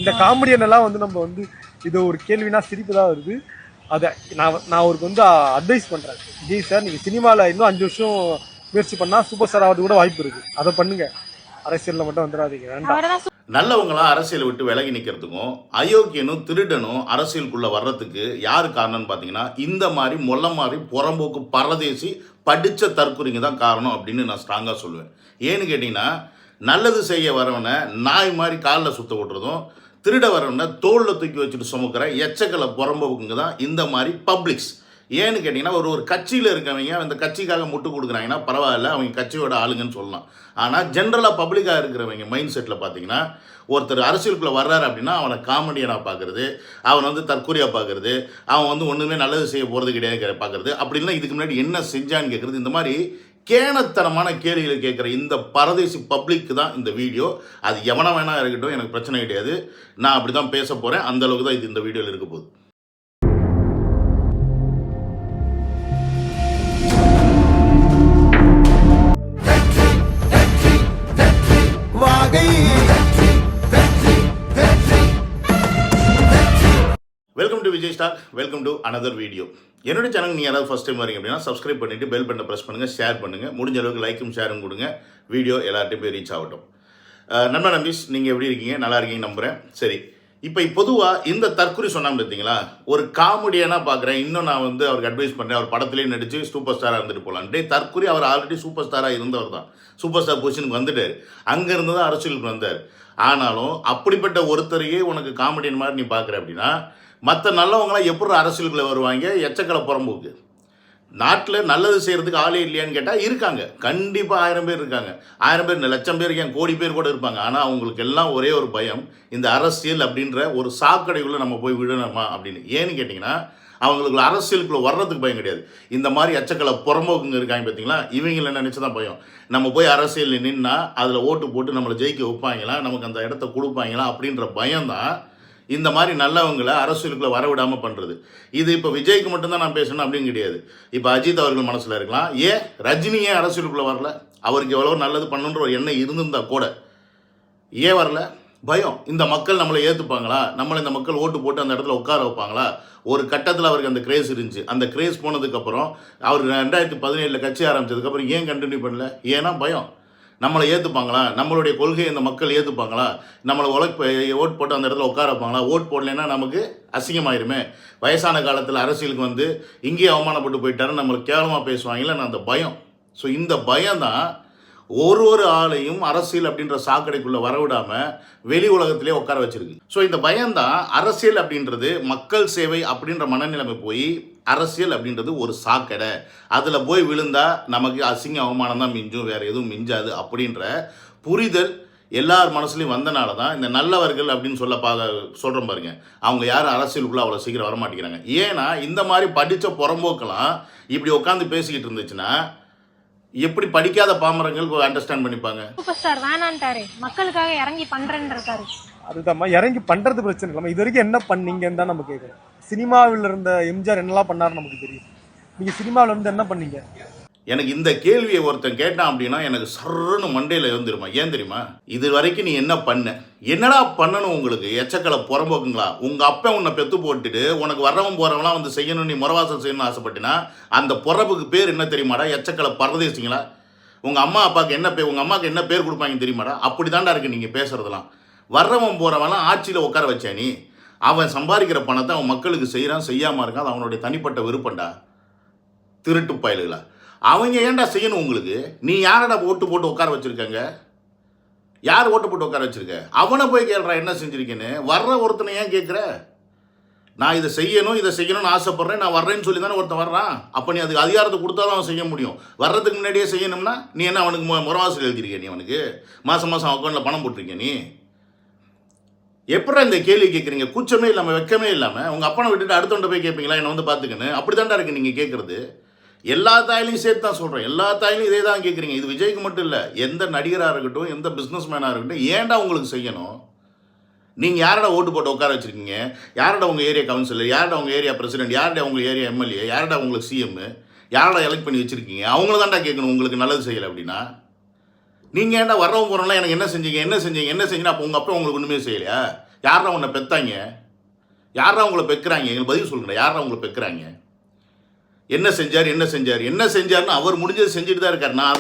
இந்த காமெடியன் எல்லாம் வந்து நம்ம வந்து இது ஒரு கேள்வினா சிரிப்பு தான் வருது. அதை நான் அவருக்கு வந்து அட்வைஸ் பண்றேன். விஜய் சார், நீங்க சினிமாவில் இன்னும் 5 வருஷம் முயற்சி பண்ணா சூப்பர் ஸ்டார் ஆகிறது கூட வாய்ப்பு இருக்கு. அதை பண்ணுங்க, அரசியல்ல மட்டும் வந்துடாதீங்க, வேண்டாம். நல்லவங்களாம் அரசியலை விட்டு விலகி நிற்கிறதுக்கும் அயோக்கியனும் திருடனும் அரசியலுக்குள்ள வர்றதுக்கு யார் காரணம்னு பார்த்தீங்கன்னா இந்த மாதிரி மொல்ல மாதிரி புறம்போக்கு பரதேசி படித்த தற்கொலைங்க தான் காரணம் அப்படின்னு நான் ஸ்ட்ராங்காக சொல்லுவேன். ஏன்னு கேட்டிங்கன்னா, நல்லது செய்ய வரவனை நாய் மாதிரி காலில் சுத்த விட்டுறதும், திருட வரவனை தோளில் தூக்கி வச்சுட்டு சுமக்கிற எச்சக்கலை புறம்போக்குங்க தான் இந்த மாதிரி பப்ளிக்ஸ். ஏன்னு கேட்டிங்கன்னா, ஒரு கட்சியில் இருக்கவங்க அந்த கட்சிக்காக முட்டு கொடுக்குறாங்கன்னா பரவாயில்ல, அவங்க கட்சியோட ஆளுங்கன்னு சொல்லலாம். ஆனால் ஜென்ரலாக பப்ளிக்காக இருக்கிறவங்க மைண்ட் செட்டில் பார்த்தீங்கன்னா, ஒருத்தர் அரசியலுக்குள்ளே வர்றாரு அப்படின்னா அவனை காமெடியனாக பார்க்குறது, அவன் வந்து தற்கொலையாக பார்க்குறது, அவன் வந்து ஒன்றுமே நல்லது செய்ய போகிறது கிடையாது பார்க்குறது, அப்படின்னா இதுக்கு முன்னாடி என்ன செஞ்சான்னு கேட்குறது, இந்த மாதிரி கேணத்தனமான கேள்விகளை கேட்குற இந்த பரதேசி பப்ளிக்கு தான் இந்த வீடியோ. அது எவனை வேணா இருக்கட்டும், எனக்கு பிரச்சனை கிடையாது. நான் அப்படி தான் பேச போகிறேன். அந்தளவுக்கு தான் இது இந்த வீடியோவில் இருக்க போகுது. Welcome to Vijay stock, welcome to another video. என்னோட சேனல் நீங்கள் யாராவது ஃபஸ்ட் டைம் வரீங்க அப்படின்னா சப்ஸ்கிரைப் பண்ணிவிட்டு பெல் பட்டனை ப்ரெஸ் பண்ணுங்கள், ஷேர் பண்ணுங்கள், முடிஞ்ச அளவுக்கு லைக்கும் ஷேரும் கொடுங்க. வீடியோ எல்லார்ட்டையும் போய் ரீச் ஆகட்டும். நண்பா நம்பீஸ், நீங்கள் எப்படி இருக்கீங்க? நல்லா இருக்கீங்க நம்புகிறேன். சரி, இப்போ பொதுவாக இந்த தற்கொலை சொன்னாங்க பார்த்தீங்களா, ஒரு காமெடியனாக பார்க்குறேன். இன்னும் நான் வந்து அவருக்கு அட்வைஸ் பண்ணுறேன், அவர் படத்துலேயே நடித்து சூப்பர் ஸ்டாராக இருந்துட்டு போகலான்ட்டு. தற்கொலை அவர் ஆல்ரெடி சூப்பர் ஸ்டாராக இருந்தவர் தான், சூப்பர் ஸ்டார் பொசிஷனுக்கு வந்துட்டார். அங்கேருந்து தான் அரசியலுக்கு வந்தார். ஆனாலும் அப்படிப்பட்ட ஒருத்தரையே உனக்கு காமெடியன் மாதிரி நீ பார்க்குற அப்படின்னா, மற்ற நல்லவங்களாம் எப்படி அரசியலுக்குள்ளே வருவாங்க? எச்சக்கலை புறம்போக்கு. நாட்டில் நல்லது செய்கிறதுக்கு ஆளே இல்லையான்னு கேட்டால் இருக்காங்க, கண்டிப்பாக 1000 பேர் இருக்காங்க. 1000 பேர் லட்சம் பேர் ஏன் கோடி பேர் கூட இருப்பாங்க. ஆனால் அவங்களுக்கு எல்லாம் ஒரே ஒரு பயம், இந்த அரசியல் அப்படின்ற ஒரு சாக்கடைக்குள்ளே நம்ம போய் விடணுமா அப்படின்னு. ஏன்னு கேட்டிங்கன்னா, அவங்களுக்கு அரசியலுக்குள்ளே வர்றதுக்கு பயம் கிடையாது. இந்த மாதிரி எச்சக்கலை புறம்போக்குங்க இருக்காங்க பார்த்தீங்களா, இவங்களை நினச்சி தான் பயம். நம்ம போய் அரசியலில் நின்னா அதில் ஓட்டு போட்டு நம்மளை ஜெயிக்க வைப்பாங்களா, நமக்கு அந்த இடத்த கொடுப்பாங்களா அப்படின்ற பயம்தான் இந்த மாதிரி நல்லவங்களை அரசியலுக்குள்ளே வரவிடாமல் பண்ணுறது. இது இப்போ விஜய்க்கு மட்டும்தான் நான் பேசணும் அப்படின்னு கிடையாது. இப்போ அஜித் அவர்கள் மனசில் இருக்கலாம், ஏன் ரஜினி ஏன் அரசியலுக்குள்ளே வரல? அவருக்கு எவ்வளோ நல்லது பண்ணுன்ற ஒரு எண்ணம் இருந்திருந்தா கூட ஏன் வரல? பயம். இந்த மக்கள் நம்மளை ஏற்றுப்பாங்களா, நம்மளை இந்த மக்கள் ஓட்டு போட்டு அந்த இடத்துல உட்கார வைப்பாங்களா? ஒரு கட்டத்தில் அவருக்கு அந்த கிரேஸ் இருந்துச்சு. அந்த கிரேஸ் போனதுக்கப்புறம் அவர் 2017 கட்சி ஆரம்பித்ததுக்கப்புறம் ஏன் கண்டினியூ பண்ணல? ஏன்னா பயம். நம்மளை ஏற்றுப்பாங்களா, நம்மளுடைய கொள்கையை இந்த மக்கள் ஏற்றுப்பாங்களா, நம்மளை ஓட் போட்டு அந்த இடத்துல உட்கார வைப்பாங்களா? ஓட் போடலைன்னா நமக்கு அசிங்கமாயிருமே, வயசான காலத்தில் அரசியலுக்கு வந்து இங்கேயே அவமானப்பட்டு போயிட்டாருன்னு நம்மளுக்கு கேவலமாக பேசுவாங்களேன்னு அந்த பயம். ஸோ இந்த பயம் தான் ஒரு ஆளையும் அரசியல் அப்படின்ற சாக்கடைக்குள்ளே வரவிடாமல் வெளி உலகத்திலே உட்கார வச்சிருக்கு. ஸோ இந்த பயம்தான் அரசியல் அப்படின்றது மக்கள் சேவை அப்படின்ற மனநிலைமை போய் அரசியல் அப்படின்றது ஒரு சாக்கடை, அதில் போய் விழுந்தால் நமக்கு அசிங்க அவமானம் தான் மிஞ்சும், வேறு எதுவும் மிஞ்சாது அப்படின்ற புரிதல் எல்லார் மனசுலையும் வந்தனால தான் இந்த நல்லவர்கள் அப்படின்னு சொல்கிறோம் பாருங்க, அவங்க யாரும் அரசியலுக்குள்ளே அவ்வளோ சீக்கிரம் வரமாட்டேங்கிறாங்க. ஏன்னா இந்த மாதிரி படித்த புறம்போக்கெல்லாம் இப்படி உட்காந்து பேசிக்கிட்டு இருந்துச்சுன்னா எப்படி படிக்காத பாமரங்கள் அண்டர்ஸ்டாண்ட் பண்ணிப்பாங்க? சூப்பர் ஸ்டார் வேணான்ட்டாரு, மக்களுக்காக இறங்கி பண்றேன்னு இருக்காரு. அதுதான் இறங்கி பண்றது பிரச்சனை இல்லாம இது வரைக்கும் என்ன பண்ணீங்கன்னு தான் நம்ம கேட்குறோம். சினிமாவில் இருந்த எம்ஜிஆர் என்னெல்லாம் பண்ணாரு நமக்கு தெரியும். நீங்க சினிமாவில் இருந்து என்ன பண்ணீங்க? எனக்கு இந்த கேள்வியை ஒருத்தன் கேட்டான் அப்படின்னா எனக்கு சர்ன்னு மண்டையில் இருந்துருமா. ஏன் தெரியுமா? இது வரைக்கும் நீ என்ன பண்ண, என்னடா பண்ணணும்? உங்களுக்கு எச்சக்கலை புறம்போக்குங்களா? உங்கள் அப்பா உன்னை பெற்று போட்டுட்டு உனக்கு வரவன் போகிறவங்களாம் வந்து செய்யணும், நீ முறவாசல் செய்யணும்னு ஆசைப்பட்டினா அந்த புறப்புக்கு பேர் என்ன தெரியுமாடா? எச்சக்கலை பரதேசிங்களா? உங்கள் அம்மா அப்பாவுக்கு என்ன பேர், உங்கள் அம்மாவுக்கு என்ன பேர் கொடுப்பாங்க தெரியுமாடா? அப்படி தாண்டா இருக்குது நீங்கள் பேசுகிறதுலாம். வர்றவன் போகிறவன்லாம் ஆட்சியில் உட்கார வச்சா நீ, அவன் சம்பாதிக்கிற பணத்தை அவன் மக்களுக்கு செய்கிறான், செய்யாமல் இருக்கான், அது அவனுடைய தனிப்பட்ட விருப்பம்டா. திருட்டு பயலுகளா அவங்க ஏன்டா செய்யணும் உங்களுக்கு? நீ யாரடா ஓட்டு போட்டு உட்கார வச்சுருக்காங்க? யார் ஓட்டு போட்டு உட்கார வச்சுருக்க? அவனை போய் கேள்றா என்ன செஞ்சுருக்கேன்னு. வர்ற ஒருத்தனை ஏன் கேட்குற? நான் இதை செய்யணும்னு ஆசைப்பட்றேன், நான் வர்றேன்னு சொல்லி தானே ஒருத்தன் வர்றான். அப்போ நீ அதுக்கு அதிகாரத்தை கொடுத்தா தான் அவன் செய்ய முடியும். வர்றதுக்கு முன்னாடியே செய்யணும்னா நீ என்ன அவனுக்கு முறவாசல் எழுதிருக்க? நீ அவனுக்கு மாதம் அக்கௌண்ட்டில் பணம் போட்டிருக்க? நீ எப்படா இந்த கேள்வி கேட்குறீங்க? கூச்சமே இல்லாமல் வெக்கமே இல்லாமல் உங்கள் அப்பனை விட்டுட்டு அடுத்தவன்ட்ட போய் கேட்பீங்களா என்னை வந்து பார்த்துக்கன்னு? அப்படி தாண்டா இருக்குது நீங்கள் கேட்குறது. எல்லா தாயிலையும் சேர்த்து தான் சொல்கிறேன், எல்லா தாயிலையும் இதே தான் கேட்குறீங்க. இது விஜய்க்கு மட்டும் இல்லை, எந்த நடிகராக இருக்கட்டும், எந்த பிஸ்னஸ் மேனாக இருக்கட்டும், ஏன்டா உங்களுக்கு செய்யணும்? நீங்கள் யாரோட ஓட்டு போட்டு உட்கார வச்சுருக்கீங்க? யாரோட உங்கள் ஏரியா கவுன்சிலர், யாரோட உங்கள் ஏரியா பிரசிடென்ட், யாரோட உங்கள் ஏரியா எம்எல்ஏ, யாரோட உங்களுக்கு சிஎம், யாரோட எலெக்ட் பண்ணி வச்சுருக்கீங்க? அவங்கள தான்டா கேட்கணும் உங்களுக்கு நல்லது செய்யலை அப்படின்னா. நீங்கள் ஏன்டா வர்றவங்க போகிறோம்லாம் எனக்கு என்ன செஞ்சீங்க அப்போ உங்கள் அப்பா உங்களுக்கு ஒன்றுமே செய்யலையா? யாரா உன்னை பெத்தாங்க? யாரா உங்களை பெக்குறாங்க? எங்களுக்கு பதில் சொல்லுங்க. யாரா உங்களை பெக்குறாங்க? என்ன செஞ்சார்னு அவர் முடிஞ்சது செஞ்சுட்டு தான் இருக்கார். நான்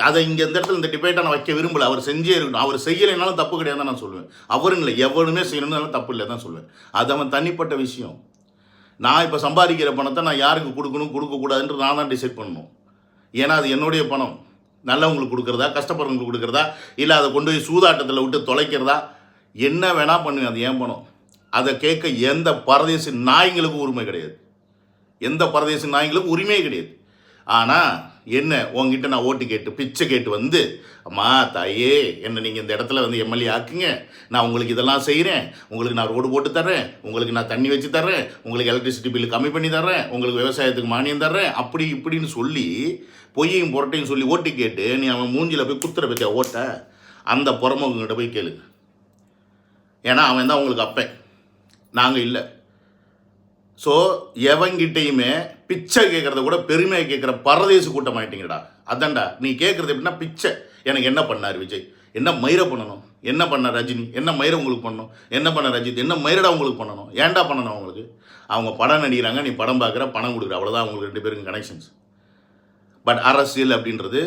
அதை இங்கே இந்த இடத்துல இந்த டிபேட்டை நான் வைக்க விரும்பல. அவர் செஞ்சே இருக்கணும். அவர் செய்யலைனாலும் தப்பு கிடையாது தான் நான் சொல்லுவேன். அவருங்களை எவனுமே செய்யணும்னாலும் தப்பு இல்லை தான் சொல்லுவேன். அது அவன் தனிப்பட்ட விஷயம். நான் இப்போ சம்பாதிக்கிற பணத்தை நான் யாருக்கு கொடுக்கணும் கொடுக்கக்கூடாதுன்றது நான் தான் டிசைட் பண்ணணும். ஏன்னா அது என்னுடைய பணம். நல்லவங்களுக்கு கொடுக்குறதா, கஷ்டப்படுறவங்களுக்கு கொடுக்குறதா, இல்லை அதை கொண்டு போய் சூதாட்டத்தில் விட்டு தொலைக்கிறதா, என்ன வேணால் பண்ணுவேன். அது ஏன் பணம். அதை கேட்க எந்த பரதேசி நாய்களுக்கும் உரிமை கிடையாது. எந்த பரதேசி நாய்களுக்கும் உரிமையே கிடையாது. ஆனால் என்ன, உங்ககிட்ட நான் ஓட்டு கேட்டு பிச்சை கேட்டு வந்து, அம்மா தாயே என்ன நீங்கள் இந்த இடத்துல வந்து எம்எல்ஏ ஆக்குங்க, நான் உங்களுக்கு இதெல்லாம் செய்கிறேன், உங்களுக்கு நான் ரோடு போட்டு தர்றேன், உங்களுக்கு நான் தண்ணி வச்சு தர்றேன், உங்களுக்கு எலக்ட்ரிசிட்டி பில்லு கம்மி பண்ணி தர்றேன், உங்களுக்கு விவசாயத்துக்கு மானியம் தர்றேன், அப்படி இப்படின்னு சொல்லி பொய்யையும் புரட்டையும் சொல்லி ஓட்டு கேட்டு நீ அவன் மூஞ்சில் போய் குத்துற பற்றியா ஓட்ட, அந்த புறமுகங்கிட்ட போய் கேளு. ஏன்னா அவன் தான் உங்களுக்கு அப்பேன், நாங்கள் இல்லை. ஸோ எவங்கிட்டையுமே பிச்சை கேட்குறத கூட பெருமையை கேட்குற பரதேசி கூட்டம் ஆகிட்டீங்கடா. அதான்டா நீ கேட்குறது எப்படின்னா பிச்சை. எனக்கு என்ன பண்ணார் விஜய், என்ன மயிரை பண்ணணும், என்ன பண்ண ரஜினி, என்ன மயிரை உங்களுக்கு பண்ணணும், என்ன பண்ண ரஜித், என்ன மயிரடா உங்களுக்கு பண்ணணும், ஏன்டா பண்ணணும் அவங்களுக்கு? அவங்க படம் நடிக்கிறாங்க, நீ படம் பார்க்குற, பணம் கொடுக்குற, அவ்வளோதான் உங்களுக்கு 2 பேருக்கும் கனெக்ஷன்ஸ். பட் அரசியல் அப்படின்றது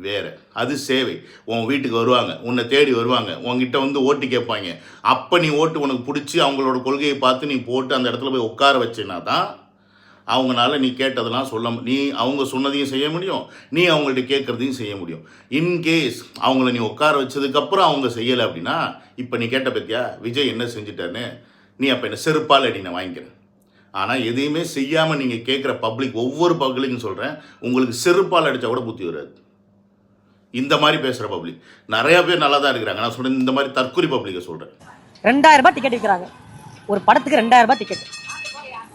வேறு, அது சேவை. உன் வீட்டுக்கு வருவாங்க, உன்னை தேடி வருவாங்க, உங்ககிட்ட வந்து ஓட்டு கேட்பாங்க. அப்போ நீ ஓட்டு உனக்கு பிடிச்சி அவங்களோட கொள்கையை பார்த்து நீ போட்டு அந்த இடத்துல போய் உட்கார வச்சேன்னா தான் அவங்களால நீ கேட்டதெல்லாம் நீ அவங்க சொன்னதையும் செய்ய முடியும், நீ அவங்கள்ட்ட கேட்குறதையும் செய்ய முடியும். இன்கேஸ் அவங்கள நீ உட்கார வச்சதுக்கப்புறம் அவங்க செய்யலை அப்படின்னா, இப்போ நீ கேட்ட பற்றியா விஜய் என்ன செஞ்சுட்டான்னு, நீ அப்போ என்ன செருப்பால் அடி நான் வாங்கிக்கிறேன். ஆனால் எதையுமே செய்யாமல் நீங்கள் கேட்குற பப்ளிக், ஒவ்வொரு பப்ளிக்கும் சொல்கிறேன், உங்களுக்கு செருப்பால் அடித்தா கூட புத்தி வராது. இந்த மாதிரி பேசுகிற பப்ளிக் நிறையா பேர் நல்லா தான் இருக்கிறாங்க. நான் சொல்கிறேன், இந்த மாதிரி தற்கொலை பப்ளிக்கை சொல்கிறேன். 2000 ரூபாய் டிக்கெட் விற்கிறாங்க ஒரு படத்துக்கு. 2000 ரூபாய் டிக்கெட்.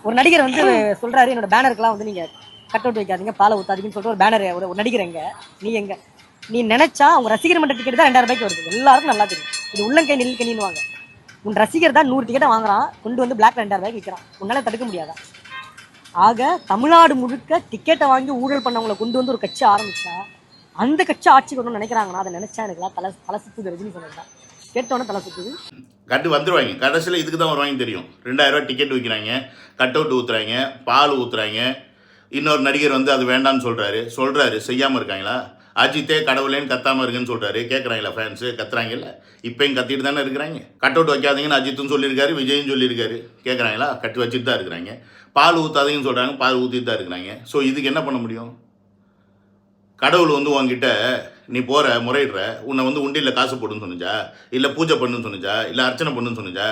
ஒரு நடிகர் வந்து சொல்கிறாரு, என்னோட பேனருக்குலாம் வந்து நீங்கள் கட் அவுட் வைக்காதீங்க, பாலை ஊற்றாதீங்கன்னு சொல்லிட்டு ஒரு பேனர், ஒரு நடிகர் எங்க நீ நினைச்சா அவங்க ரசிகர் மன்ற டிக்கெட் தான் 2000 ரூபாய்க்கு வருது. எல்லாருக்கும் நல்லா தெரியும். இது உள்ளங்கை நெல்கனின்னுவாங்க. உன் ரசிகர் தான் 100 டிக்கெட்டை வாங்குறான், கொண்டு வந்து பிளாக்ல 2000 ரூபாய்க்கு விற்கிறான். உன்னால தடுக்க முடியாதா? ஆக தமிழ்நாடு முழுக்க டிக்கெட்டை வாங்கி ஊழல் பண்ணவங்களை கொண்டு வந்து ஒரு கட்சி ஆரம்பிச்சா, அந்த கட்சி ஆட்சிக்கு வரணும்னு நினைக்கிறாங்கன்னா, அதை நினைச்சா எனக்கு தலை சுத்துது. ரஜினி சொன்னதுதான் கேட்டோன்னே தலை சுத்துது. கட்டு வந்துடுவாங்க. கடைசியில் இதுக்கு தான் வருவாங்க தெரியும். 2000 ரூபாய் டிக்கெட் விற்கிறாங்க, கட் அவுட் ஊற்றுறாங்க, பால் ஊற்றுறாங்க. இன்னொரு நடிகர் வந்து அது வேண்டான்னு சொல்கிறாரு, செய்யாமல் இருக்காங்களா? அஜித்தே கடவுளேன்னு கத்தாமல் இருக்குன்னு சொல்கிறாரு, கேட்குறாங்களா ஃபேன்ஸு? கத்துறாங்கல்ல, இப்போயும் கத்திட்டு தானே இருக்கிறாங்க. கட் அவுட் வைக்காதீங்கன்னு அஜித்தும் சொல்லியிருக்காரு, விஜயும் சொல்லியிருக்காரு, கேட்குறாங்களா? கட்டி வச்சுட்டு தான் இருக்கிறாங்க. பால் ஊற்றாதீங்கன்னு சொல்கிறாங்க, பால் ஊற்றிட்டு தான் இருக்கிறாங்க. ஸோ இதுக்கு என்ன பண்ண முடியும்? கடவுள் வந்து உங்ககிட்ட நீ போகிற முறையிடுற, உன்னை வந்து உண்டியில் காசு போடுன்னு சொன்னிச்சா, இல்லை பூஜை பண்ணுன்னு சொன்னிச்சா, இல்லை அர்ச்சனை பண்ணுன்னு சொன்னிச்சா?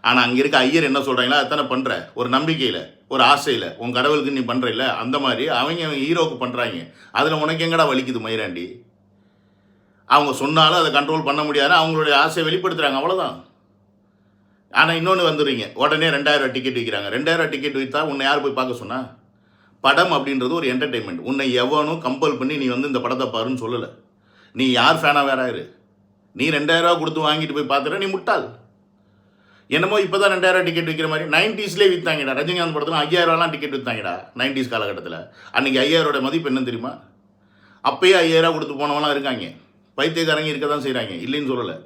ஆனால் அங்கே இருக்க ஐயர் என்ன சொல்கிறாங்களா அதானே பண்ணுற. ஒரு நம்பிக்கையில், ஒரு ஆசையில், உன் கடவுளுக்கு நீ பண்ணுற இல்லை, அந்த மாதிரி அவங்க ஹீரோவுக்கு பண்ணுறாங்க. அதில் உனக்கு எங்கடா வலிக்குது மயிராண்டி? அவங்க சொன்னாலும் அதை கண்ட்ரோல் பண்ண முடியாது, அவங்களுடைய ஆசையை வெளிப்படுத்துகிறாங்க, அவ்வளோதான். ஆனால் இன்னொன்று வந்துடுறீங்க, உடனே 2000 ரூபாய் டிக்கெட் விற்கிறாங்க. 2000 ரூபாய் டிக்கெட் விற்றா உன்னை யார் போய் பார்க்க சொன்னா? படம் அப்படின்றது ஒரு என்டர்டெயின்மெண்ட். உன்னை எவனும் கம்பல் பண்ணி நீ வந்து இந்த படத்தை பாருன்னு சொல்லலை. நீ யார் ஃபேனாக வேற இரு, நீ 2000 ரூபா கொடுத்து வாங்கிட்டு போய் பார்த்துற, நீ முட்டாள். என்னமோ இப்போ தான் 2000 ரூபா டிக்கெட் விற்கிற மாதிரி 90ஸ்லேயே விற்றாங்கடா. ரஜினிகாந்த் படத்தில் 5000 ரூபாலாம் டிக்கெட் விற்றாங்கடா 90s காலகட்டத்தில். அன்றைக்கி 5000 ரூபாயோட மதிப்பு என்னன்னு தெரியுமா? அப்பயே 5000 ரூபா கொடுத்து போனவங்களாம் இருக்காங்க, பைத்தியக்காரங்க இருக்க தான் செய்கிறாங்க, இல்லைன்னு சொல்லலை.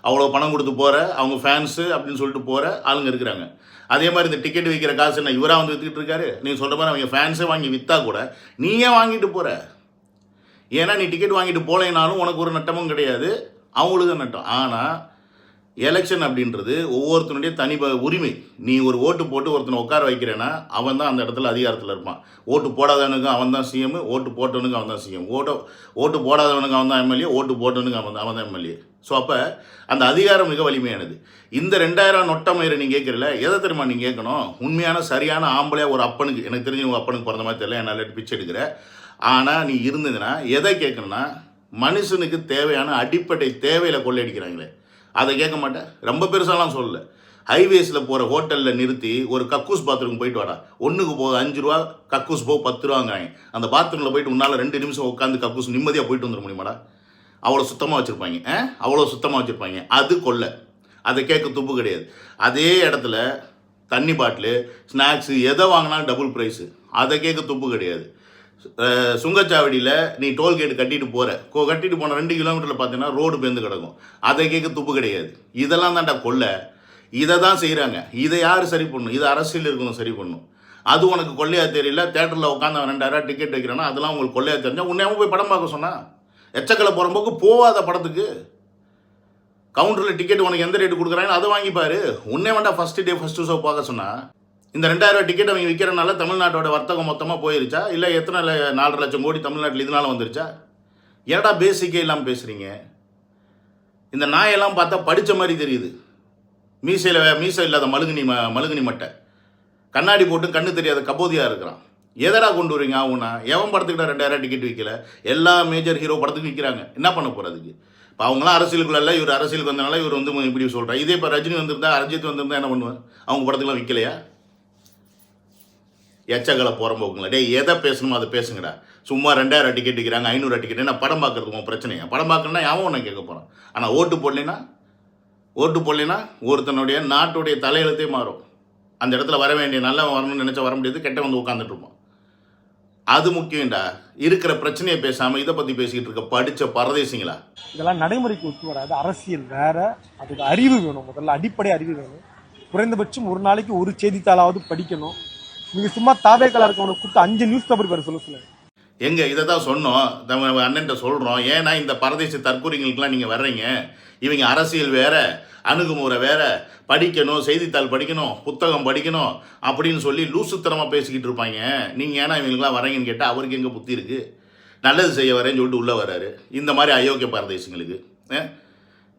அவ்வளோ பணம் கொடுத்து போகிற, அவங்க ஃபேன்ஸு அப்படின்னு சொல்லிட்டு போகிற ஆளுங்க இருக்கிறாங்க. அதே மாதிரி இந்த டிக்கெட் விற்கிற காசு என்ன இவராக வந்து விற்றுக்கிட்டு இருக்காரு? நீ சொல்கிற மாதிரி அவங்க ஃபேன்ஸே வாங்கி விற்றா கூட நீ ஏன் வாங்கிட்டு போகிற? ஏன்னா நீ டிக்கெட் வாங்கிட்டு போகலைனாலும் உனக்கு ஒரு நட்டமும் கிடையாது, அவங்களுக்கு தான் நட்டம். ஆனால் எலெக்ஷன் அப்படின்றது ஒவ்வொருத்தனுடைய தனி உரிமை. நீ ஒரு ஓட்டு போட்டு ஒருத்தனை உட்கார வைக்கிறேன்னா அவன் தான் அந்த இடத்துல அதிகாரத்தில் இருப்பான். ஓட்டு போடாதவனுக்கு அவன் தான் சிஎம், ஓட்டு போட்டவனுக்கு அவன் தான் சிஎம். ஓட்டு போடாதவனுக்கு அவன் தான் எம்எல்ஏ, ஓட்டு போட்டவனுக்கு அவன் தான் எம்எல்ஏ. ஸோ அப்போ அந்த அதிகாரம் மிக வலிமையானது. இந்த 2000 நொட்ட மயிரை நீங்கள் கேட்குறல, எதை தெரியுமா நீங்கள் கேட்கணும்? உண்மையான சரியான ஆம்பளையாக ஒரு அப்பனுக்கு, எனக்கு தெரிஞ்சு உங்கள் அப்பனுக்கு பிறந்த மாதிரி தெரியல, என்னால் பிச்சை எடுக்கிற. ஆனால் நீ இருந்ததுன்னா எதை கேட்கணும்னா, மனுஷனுக்கு தேவையான அடிப்படை தேவையில் கொள்ளையடிக்கிறாங்களே அதை கேட்க மாட்டேன். ரொம்ப பெருசாலாம் சொல்லலை. ஹைவேஸில் போகிற ஹோட்டலில் நிறுத்தி ஒரு கக்கூஸ் பாத்ரூம் போயிட்டு வாடா, ஒன்றுக்கு போக 5 ரூபா, கக்கூஸ் போக 10 ரூபாங்கிறாங்க. அந்த பாத்ரூமில் போயிட்டு உன்னால் 2 நிமிஷம் உட்காந்து கக்கூஸ் நிம்மதியாக போயிட்டு வந்துட முடியுமாடா? அவ்வளோ சுத்தமாக வச்சுருப்பாங்க, அவ்வளோ சுத்தமாக வச்சுருப்பாங்க. அது கொள்ளை, அதை கேட்க துப்பு கிடையாது. அதே இடத்துல தண்ணி பாட்டிலு, ஸ்நாக்ஸு எதை வாங்கினாலும் டபுள் ப்ரைஸு, அதை கேட்க துப்பு கிடையாது. சுங்கச்சாவடியில் நீ டோல்கேட்டு கட்டிட்டு போன 2 கிலோமீட்டரில் பார்த்தீங்கன்னா ரோடு பேர்ந்து கிடக்கும், அதை கேட்க துப்பு கிடையாது. இதெல்லாம் தான்டா கொள்ளை. இதை தான் செய்கிறாங்க. இதை யார் சரி பண்ணணும்? இது அரசியல் இருக்கணும் சரி பண்ணணும். அது உனக்கு கொள்ளையா தெரியல, தேட்டரில் உட்காந்து 2000 டிக்கெட் வைக்கிறானா அதெல்லாம் உங்களுக்கு கொள்ளையா தெரிஞ்சால் உன்னையாவும் போய் படம் பார்க்க சொன்னா? எச்சக்கலை புறம்போக்கு போவாத படத்துக்கு கவுண்டரில் டிக்கெட் உனக்கு எந்த ரேட்டு கொடுக்குறாங்கன்னு அதை வாங்கிப்பாரு. உன்னே வேண்டாம் ஃபஸ்ட்டு டே ஃபஸ்ட்டு ஷோ பார்க்க சொன்னா? இந்த 2000 டிக்கெட் அவங்க விற்கிறனால தமிழ்நாட்டோட வர்த்தகம் மொத்தமாக போயிருச்சா? இல்லை எத்தனை 4.5 லட்சம் கோடி தமிழ்நாட்டில் இதனால வந்துருச்சா? ஏடா பேசிக்கே இல்லாமல் பேசுகிறீங்க? இந்த நாயெல்லாம் பார்த்தா படித்த மாதிரி தெரியுது. மீசை இல்லாத மழுகுனி மட்டை, கண்ணாடி போட்டு கண்ணு தெரியாத கபோதியாக இருக்கிறான். எதடா கொண்டு வரீங்க? ஆகுனா எவன் படத்துக்கிட்ட 2000 டிக்கெட் விற்கல? எல்லா மேஜர் ஹீரோ படத்துக்கு விற்கிறாங்க. என்ன பண்ண போகிறதுக்கு? இப்போ அவங்களாம் அரசியலுக்குள்ள இவர் அரசியலுக்கு வந்தனால இவர் வந்து இப்படி சொல்கிறார். இதே இப்போ ரஜினி வந்திருந்தா, அஜித் வந்திருந்தா என்ன பண்ணுவேன்? அவங்க படத்துக்குலாம் விற்கலையா? எச்சக்கலை புறம்போக்குங்களா? டே எதை பேசணுமோ அதை பேசுங்கடா. சும்மா 2000 டிக்கெட் விற்கிறாங்க, 500 டிக்கெட். என்ன படம் பார்க்குறதுக்கு உன் பிரச்சனையா? படம் பார்க்கணுன்னா யாவும் ஒன்று கேட்க போகிறான். ஆனால் ஓட்டு போடலைன்னா ஒருத்தனுடைய நாட்டுடைய தலையெழுத்தே மாறும். அந்த இடத்துல வர வேண்டிய நல்லவன் வரணும்னு நினச்சா வர முடியாது, கெட்ட வந்து உட்காந்துட்டு இருப்பான். அது முக்கியம்டா. இருக்கிற பிரச்சனையை பேசாமல் இதை பற்றி பேசிக்கிட்டு இருக்க படித்த பரதேசிங்களா? இதெல்லாம் நடைமுறைக்கு ஒத்து வராது. அரசியல் வேற, அதுக்கு அறிவு வேணும். முதல்ல அடிப்படை அறிவு வேணும். குறைந்தபட்சம் ஒரு நாளைக்கு ஒரு செய்தித்தாளாவது படிக்கணும். நீங்க சும்மா தாவேக்கலா இருக்கவனை கூப்பிட்டு 5 நியூஸ் பேப்பர் பேர் சொல்லுங்க. எங்க இதை தான் சொன்னோம், நம்ம அண்ணன்ட்ட சொல்கிறோம். ஏன்னா இந்த பரதேசி தற்கூரிங்களுக்கெல்லாம் நீங்கள் வர்றீங்க. இவங்க அரசியல் வேற, அணுகுமுறை வேற, படிக்கணும், செய்தித்தாள் படிக்கணும், புத்தகம் படிக்கணும் அப்படின்னு சொல்லி லூசுத்தனமாக பேசிக்கிட்டு இருப்பாங்க. நீங்கள் ஏன்னா இவங்களுக்குலாம் வரீங்கன்னு கேட்டால் அவருக்கு எங்கே புத்தி இருக்குது? நல்லது செய்ய வரேன்னு சொல்லிட்டு உள்ளே வர்றாரு. இந்த மாதிரி அயோக்கிய பரதேசிங்களுக்கு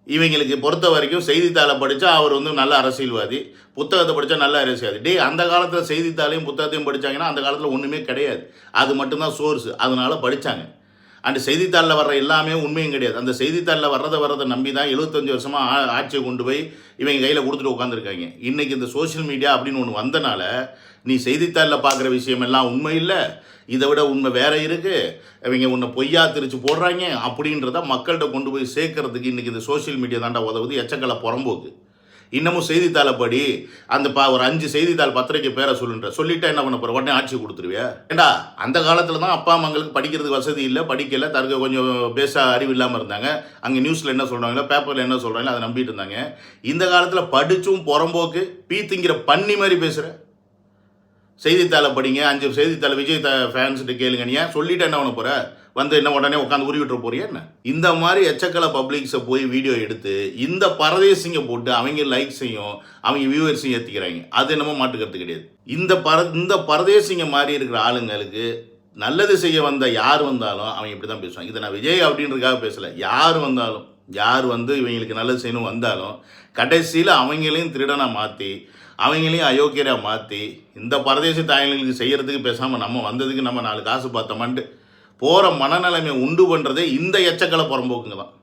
இவங்களுக்கு பொறுத்த வரைக்கும் செய்தித்தாளை படித்தா அவர் வந்து நல்ல அரசியல்வாதி, புத்தகத்தை படித்தா நல்ல அரசியல்வாதி. டே அந்த காலத்தில் செய்தித்தாளையும் புத்தகத்தையும் படித்தாங்கன்னா அந்த காலத்தில் ஒன்றுமே கிடையாது. அது மட்டும்தான் சோர்ஸு. அதனால படித்தாங்க. அண்ட் செய்தித்தாளில் வர்ற எல்லாமே உண்மையும் கிடையாது. அந்த செய்தித்தாளில் வர்றதை நம்பி தான் 75 வருஷமாக ஆட்சியை கொண்டு போய் இவங்க கையில் கொடுத்துட்டு உட்காந்துருக்காங்க. இன்றைக்கி இந்த சோஷியல் மீடியா அப்படின்னு ஒன்று வந்தனால நீ செய்தித்தாளில் பார்க்குற விஷயம் எல்லாம் உண்மை இல்லை, இதை விட உண்மை வேற இருக்குது, இவங்க உன்னை பொய்யா திரிச்சு போடுறாங்க அப்படின்றத மக்கள்கிட்ட கொண்டு போய் சேர்க்கறதுக்கு இன்றைக்கி இந்த சோஷியல் மீடியா தாண்டா உதவுது. எச்சக்கலை புறம்போக்கு. இன்னமும் செய்தித்தாளை படி. அந்த ஒரு 5 செய்தித்தாள் பத்திரிக்கை பேரை சொல்லிட்டா என்ன பண்ண போகிற? உடனே ஆட்சி கொடுத்துருவியா? ஏண்டா அந்த காலத்தில் தான் அப்பா அம்மாங்களுக்கு படிக்கிறதுக்கு வசதி இல்லை, படிக்கலை, கொஞ்சம் பேச அறிவு இல்லாமல் இருந்தாங்க. அங்கே நியூஸில் என்ன சொல்கிறாங்களோ, பேப்பரில் என்ன சொல்கிறாங்களோ அதை நம்பிட்டு இருந்தாங்க. இந்த காலத்தில் படித்தும் புறம்போக்கு பீத்திங்கிற பண்ணி மாதிரி பேசுகிற. செய்தித்தாளை படிங்க, 5 செய்தித்தாள் விஜய் ஃபேன்ஸ்கிட்ட கேளுங்க. நீ ஏன் சொல்லிட்டு என்ன பண்ண போகிற? வந்து என்ன உடனே உட்காந்து உருவிட்டு போறியா என்ன? இந்த மாதிரி எச்சக்கலை பப்ளிக்ஸை போய் வீடியோ எடுத்து இந்த பரதேசிங்க போட்டு அவங்க லைக்ஸையும் அவங்க வியூவர்ஸையும் ஏற்றிக்கிறாங்க. அது என்னமோ மாட்டுக்கிறது கிடையாது. இந்த பரதேசிங்க மாதிரி இருக்கிற ஆளுங்களுக்கு நல்லது செய்ய வந்த யார் வந்தாலும் அவங்க இப்படி தான் பேசுவாங்க. இதை நான் விஜய் அப்படின்றதுக்காக பேசலை. யார் வந்து இவங்களுக்கு நல்லது செய்யணும் வந்தாலும் கடைசியில் அவங்களையும் திருடனாக மாற்றி அவங்களையும் அயோக்கியராக மாற்றி இந்த பரதேசி தாயங்களுக்கு செய்கிறதுக்கு பேசாமல் நம்ம வந்ததுக்கு நம்ம 4 காசு பார்த்தோமான்ட்டு போகிற மனநிலைமை உண்டு பண்ணுறதே இந்த எச்சக்கலை புறம்போக்குங்க தான்.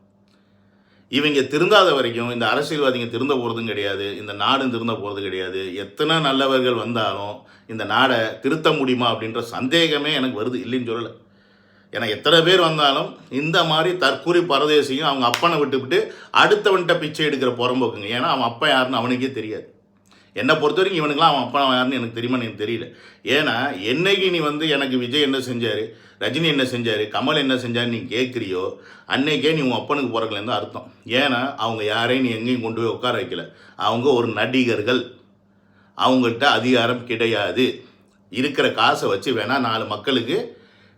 இவங்க திருந்தாத வரைக்கும் இந்த அரசியல்வாதிங்க திருந்த போகிறதும் கிடையாது, இந்த நாடும் திருந்த போகிறது கிடையாது. எத்தனை நல்லவர்கள் வந்தாலும் இந்த நாடை திருத்த முடியுமா அப்படின்ற சந்தேகமே எனக்கு வருது. இல்லைன்னு சொல்லலை. ஏன்னா எத்தனை பேர் வந்தாலும் இந்த மாதிரி தற்கூரி பரதேசியும் அவங்க அப்பனை விட்டுவிட்டு அடுத்தவன்கிட்ட பிச்சை எடுக்கிற புறம்போக்குங்க. ஏன்னா அவன் அப்பா யாருன்னு அவனுக்கே தெரியாது. என்னை பொறுத்த வரைக்கும் இவனுக்குலாம் அவன் அப்பா யாருன்னு எனக்கு தெரியுமா எனக்கு தெரியல. ஏன்னா என்னைக்கு நீ வந்து எனக்கு விஜய் என்ன செஞ்சார், ரஜினி என்ன செஞ்சார், கமல் என்ன செஞ்சார் நீ கேட்குறியோ அன்னைக்கே நீ உன் அப்பனுக்கு பிறக்கலன்னு அர்த்தம். ஏன்னா அவங்க யாரையும் நீ எங்கேயும் கொண்டு போய் உட்கார வைக்கல. அவங்க ஒரு நடிகர்கள், அவங்கள்ட்ட அதிகாரம் கிடையாது. இருக்கிற காசை வச்சு வேணால் 4 மக்களுக்கு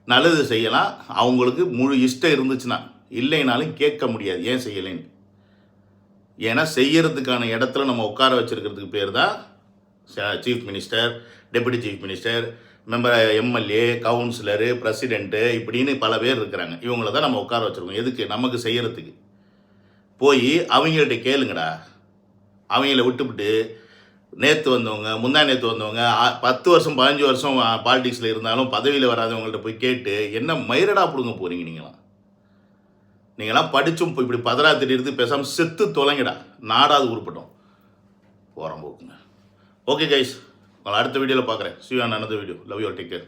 நல்லது செய்யலாம். அவங்களுக்கு முழு இஷ்டம் இருந்துச்சுன்னா, இல்லைனாலும் கேட்க முடியாது ஏன் செய்யலைன்னு. ஏன்னா செய்யறதுக்கான இடத்துல நம்ம உட்கார வச்சுருக்கிறதுக்கு பேர் தான் chief minister, deputy chief minister, member, MLA, councillor, president இப்படின்னு பல பேர் இருக்கிறாங்க. இவங்கள தான் நம்ம உட்கார வச்சுருக்கோம். எதுக்கு? நமக்கு செய்கிறதுக்கு. போய் அவங்கள்ட்ட கேளுங்கடா. அவங்கள விட்டுவிட்டு நேற்று வந்தவங்க, முந்தா நேற்று வந்தவங்க, 10 வருஷம் 15 வருஷம் பாலிடிக்ஸில் இருந்தாலும் பதவியில் வராதவங்கள்ட்ட போய் கேட்டு என்ன மயிரடா பிடுங்க போகிறீங்க? நீங்களாம் படித்தும் இப்படி பதறா திடீர்னு பேசாமல் செத்து தொலைங்கடா. நாடாது உருப்பட்டோம் போகிறோம் போக்குங்க. ஓகே கைஸ், உங்களை அடுத்த வீடியோவில் பார்க்குறேன். See you on another video. Love you all. Take care.